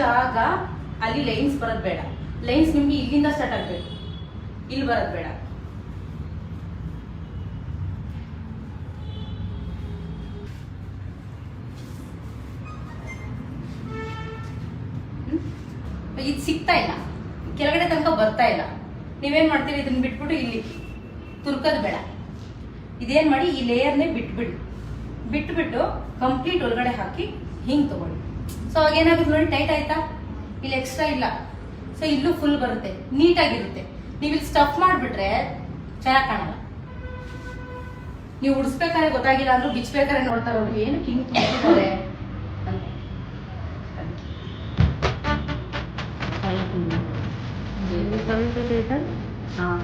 ಜಾಗ ಅಲ್ಲಿ ಲೈನ್ಸ್ ಬರೋದು ಬೇಡ. ಲೈನ್ಸ್ ನಿಮ್ಗೆ ಇಲ್ಲಿಂದ ಸ್ಟಾರ್ಟ್ ಆಗ್ಬೇಕು, ಇಲ್ಲಿ ಬರೋದು ಬೇಡ. ಇದು ಸಿಗ್ತಾ ಇಲ್ಲ, ಕೆಳಗಡೆ ತನಕ ಬರ್ತಾ ಇಲ್ಲ. ನೀವೇನ್ ಮಾಡ್ತೀವಿ, ಇದನ್ನ ಬಿಟ್ಬಿಟ್ಟು ಇಲ್ಲಿ ತುರ್ಕೋದು ಬೇಡ. ಇದೇನ್ ಮಾಡಿ, ಈ ಲೇಯರ್ನೇ ಬಿಟ್ಬಿಟ್ಟು ಕಂಪ್ಲೀಟ್ ಒಳಗಡೆ ಹಾಕಿ ಹಿಂಗ್ ತಗೊಳ್ಳಿ. ಸೊ ಅವಾಗ ಏನಾಗುತ್ತೆ ನೋಡಿ, ಟೈಟ್ ಆಯ್ತಾ, ಇಲ್ಲಿ ಎಕ್ಸ್ಟ್ರಾ ಇಲ್ಲ. ಸೊ ಇಲ್ಲೂ ಫುಲ್ ಬರುತ್ತೆ, ನೀಟಾಗಿರುತ್ತೆ. ನೀವು ಇಲ್ಲಿ ಸ್ಟಫ್ ಮಾಡಿಬಿಟ್ರೆ ಚೆನ್ನಾಗಿ ಕಾಣಲ್ಲ. ನೀವು ಉಡಿಸ್ಬೇಕಾದ್ರೆ ಗೊತ್ತಾಗಿಲ್ಲ ಅಂದ್ರೂ ಬಿಚ್ಬೇಕಾದ್ರೆ ನೋಡ್ತಾರೆ ಅವ್ರು, ಏನು ಹಿಂಗ್ ತುಂಬಿದ್ದಾರೆ ಅಂತ. ಹಾಂ